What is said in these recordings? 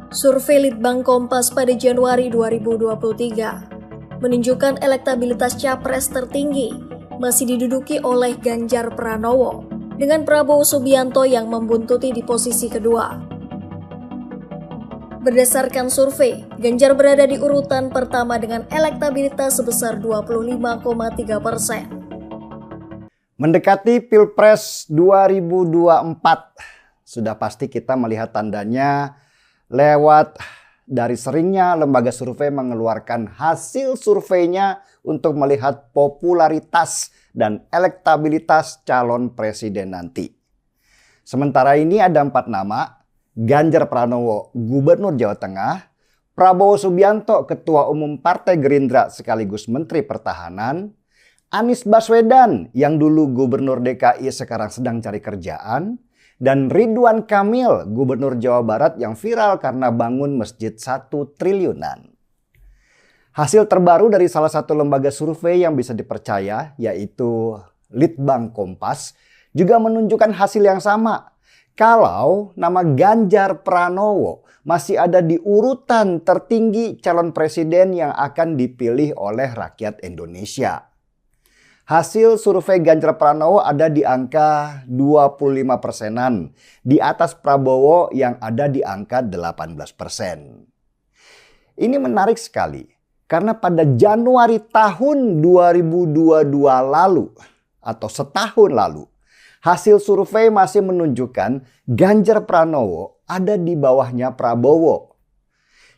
Survei Litbang Kompas pada Januari 2023 menunjukkan elektabilitas capres tertinggi masih diduduki oleh Ganjar Pranowo dengan Prabowo Subianto yang membuntuti di posisi kedua. Berdasarkan survei, Ganjar berada di urutan pertama dengan elektabilitas sebesar 25,3%. Mendekati Pilpres 2024, sudah pasti kita melihat tandanya lewat dari seringnya lembaga survei mengeluarkan hasil surveinya untuk melihat popularitas dan elektabilitas calon presiden nanti. Sementara ini ada 4 nama, Ganjar Pranowo, Gubernur Jawa Tengah, Prabowo Subianto, Ketua Umum Partai Gerindra sekaligus Menteri Pertahanan, Anies Baswedan yang dulu Gubernur DKI sekarang sedang cari kerjaan, dan Ridwan Kamil, Gubernur Jawa Barat yang viral karena bangun masjid 1 triliunan. Hasil terbaru dari salah satu lembaga survei yang bisa dipercaya, yaitu Litbang Kompas, juga menunjukkan hasil yang sama. Kalau nama Ganjar Pranowo masih ada di urutan tertinggi calon presiden yang akan dipilih oleh rakyat Indonesia. Hasil survei Ganjar Pranowo ada di angka 25%-an, di atas Prabowo yang ada di angka 18%. Ini menarik sekali, karena pada Januari tahun 2022 lalu, atau setahun lalu, hasil survei masih menunjukkan Ganjar Pranowo ada di bawahnya Prabowo.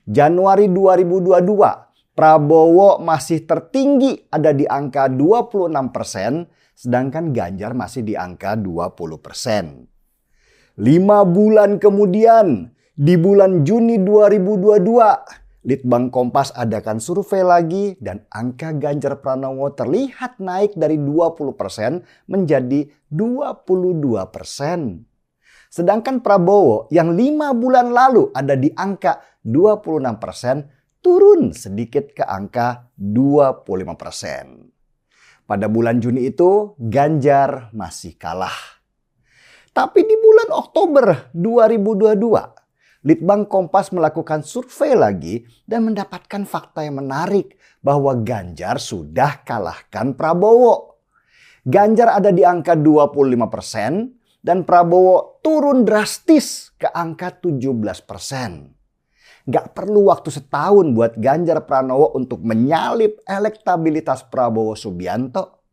Januari 2022, Prabowo masih tertinggi ada di angka 26%, sedangkan Ganjar masih di angka 20%. 5 bulan kemudian, di bulan Juni 2022, Litbang Kompas adakan survei lagi dan angka Ganjar Pranowo terlihat naik dari 20% menjadi 22%. Sedangkan Prabowo yang 5 bulan lalu ada di angka 26%, turun sedikit ke angka 25%. Pada bulan Juni itu Ganjar masih kalah. Tapi di bulan Oktober 2022, Litbang Kompas melakukan survei lagi dan mendapatkan fakta yang menarik bahwa Ganjar sudah kalahkan Prabowo. Ganjar ada di angka 25% dan Prabowo turun drastis ke angka 17%. Gak perlu waktu setahun buat Ganjar Pranowo untuk menyalip elektabilitas Prabowo Subianto.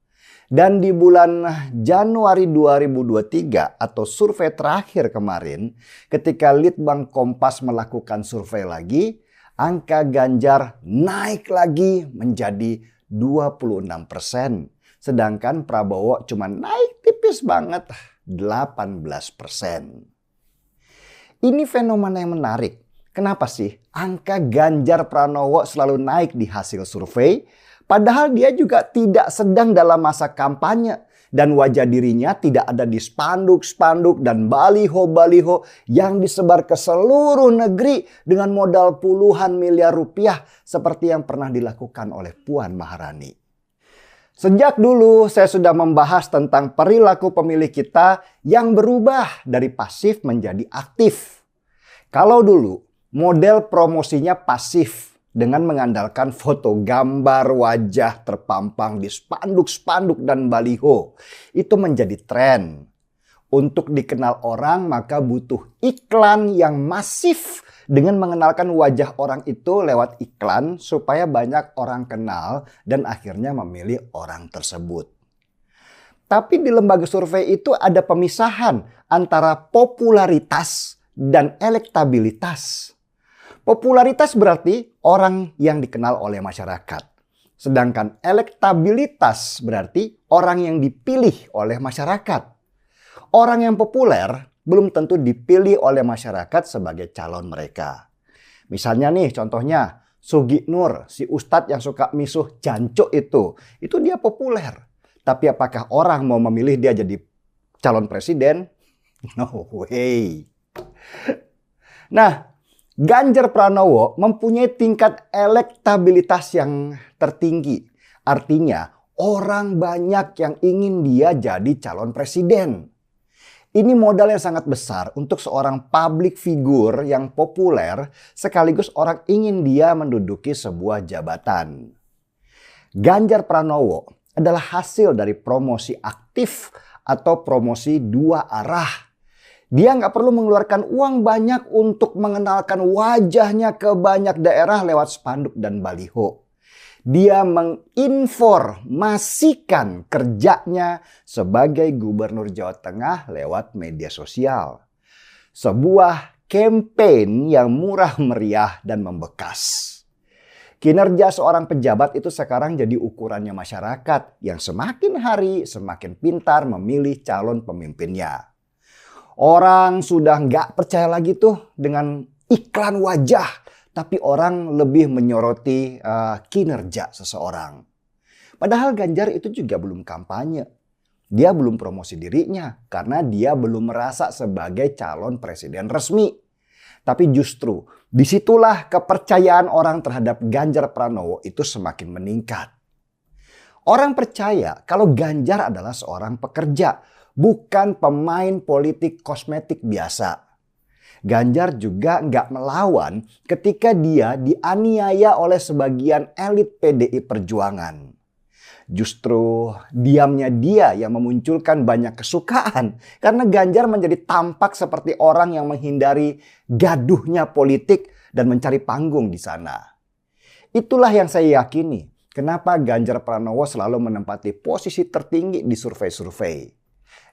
Dan di bulan Januari 2023 atau survei terakhir kemarin, ketika Litbang Kompas melakukan survei lagi, angka Ganjar naik lagi menjadi 26%. Sedangkan Prabowo cuma naik tipis banget 18%. Ini fenomena yang menarik. Kenapa sih angka Ganjar Pranowo selalu naik di hasil survei, padahal dia juga tidak sedang dalam masa kampanye dan wajah dirinya tidak ada di spanduk-spanduk dan baliho-baliho yang disebar ke seluruh negeri dengan modal puluhan miliar rupiah seperti yang pernah dilakukan oleh Puan Maharani. Sejak dulu saya sudah membahas tentang perilaku pemilih kita yang berubah dari pasif menjadi aktif. Kalau dulu model promosinya pasif dengan mengandalkan foto gambar wajah terpampang di spanduk-spanduk dan baliho. Itu menjadi tren. Untuk dikenal orang maka butuh iklan yang masif dengan mengenalkan wajah orang itu lewat iklan supaya banyak orang kenal dan akhirnya memilih orang tersebut. Tapi di lembaga survei itu ada pemisahan antara popularitas dan elektabilitas. Popularitas berarti orang yang dikenal oleh masyarakat. Sedangkan elektabilitas berarti orang yang dipilih oleh masyarakat. Orang yang populer belum tentu dipilih oleh masyarakat sebagai calon mereka. Misalnya nih contohnya Sugi Nur, si ustadz yang suka misuh jancuk itu dia populer. Tapi apakah orang mau memilih dia jadi calon presiden? No way. Nah, Ganjar Pranowo mempunyai tingkat elektabilitas yang tertinggi. Artinya orang banyak yang ingin dia jadi calon presiden. Ini modal yang sangat besar untuk seorang public figure yang populer sekaligus orang ingin dia menduduki sebuah jabatan. Ganjar Pranowo adalah hasil dari promosi aktif atau promosi dua arah. Dia nggak perlu mengeluarkan uang banyak untuk mengenalkan wajahnya ke banyak daerah lewat spanduk dan baliho. Dia menginformasikan kerjanya sebagai Gubernur Jawa Tengah lewat media sosial. Sebuah campaign yang murah meriah dan membekas. Kinerja seorang pejabat itu sekarang jadi ukurannya masyarakat yang semakin hari semakin pintar memilih calon pemimpinnya. Orang sudah nggak percaya lagi tuh dengan iklan wajah, tapi orang lebih menyoroti kinerja seseorang. Padahal Ganjar itu juga belum kampanye. Dia belum promosi dirinya karena dia belum merasa sebagai calon presiden resmi. Tapi justru disitulah kepercayaan orang terhadap Ganjar Pranowo itu semakin meningkat. Orang percaya kalau Ganjar adalah seorang pekerja, bukan pemain politik kosmetik biasa. Ganjar juga nggak melawan ketika dia dianiaya oleh sebagian elit PDI Perjuangan. Justru diamnya dia yang memunculkan banyak kesukaan karena Ganjar menjadi tampak seperti orang yang menghindari gaduhnya politik dan mencari panggung di sana. Itulah yang saya yakini kenapa Ganjar Pranowo selalu menempati posisi tertinggi di survei-survei.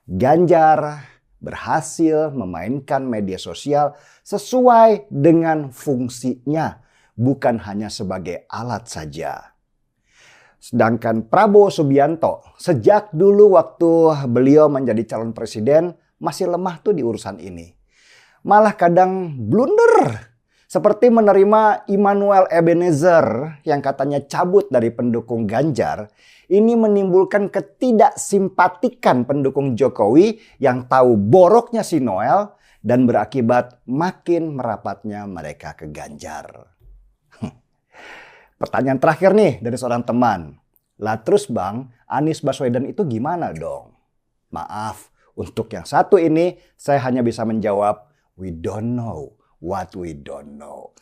Ganjar berhasil memainkan media sosial sesuai dengan fungsinya, bukan hanya sebagai alat saja. Sedangkan Prabowo Subianto, sejak dulu waktu beliau menjadi calon presiden, masih lemah tuh di urusan ini. Malah kadang blunder. Seperti menerima Immanuel Ebenezer yang katanya cabut dari pendukung Ganjar. Ini menimbulkan ketidaksimpatikan pendukung Jokowi yang tahu boroknya si Noel dan berakibat makin merapatnya mereka ke Ganjar. Pertanyaan terakhir nih dari seorang teman. Lah terus Bang, Anies Baswedan itu gimana dong? Maaf, untuk yang satu ini saya hanya bisa menjawab, we don't know what we don't know.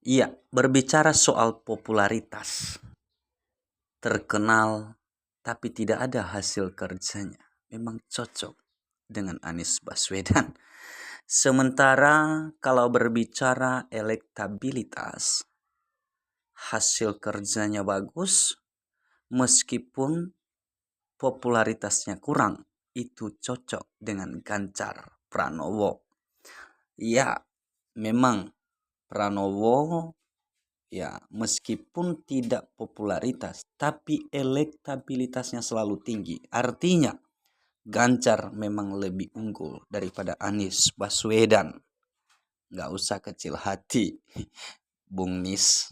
Iya, berbicara soal popularitas, terkenal tapi tidak ada hasil kerjanya, memang cocok dengan Anies Baswedan. Sementara kalau berbicara elektabilitas, hasil kerjanya bagus, meskipun popularitasnya kurang, itu cocok dengan Ganjar Pranowo. Ya, memang Pranowo ya meskipun tidak popularitas tapi elektabilitasnya selalu tinggi. Artinya Ganjar memang lebih unggul daripada Anies Baswedan. Nggak usah kecil hati, Bung Nis.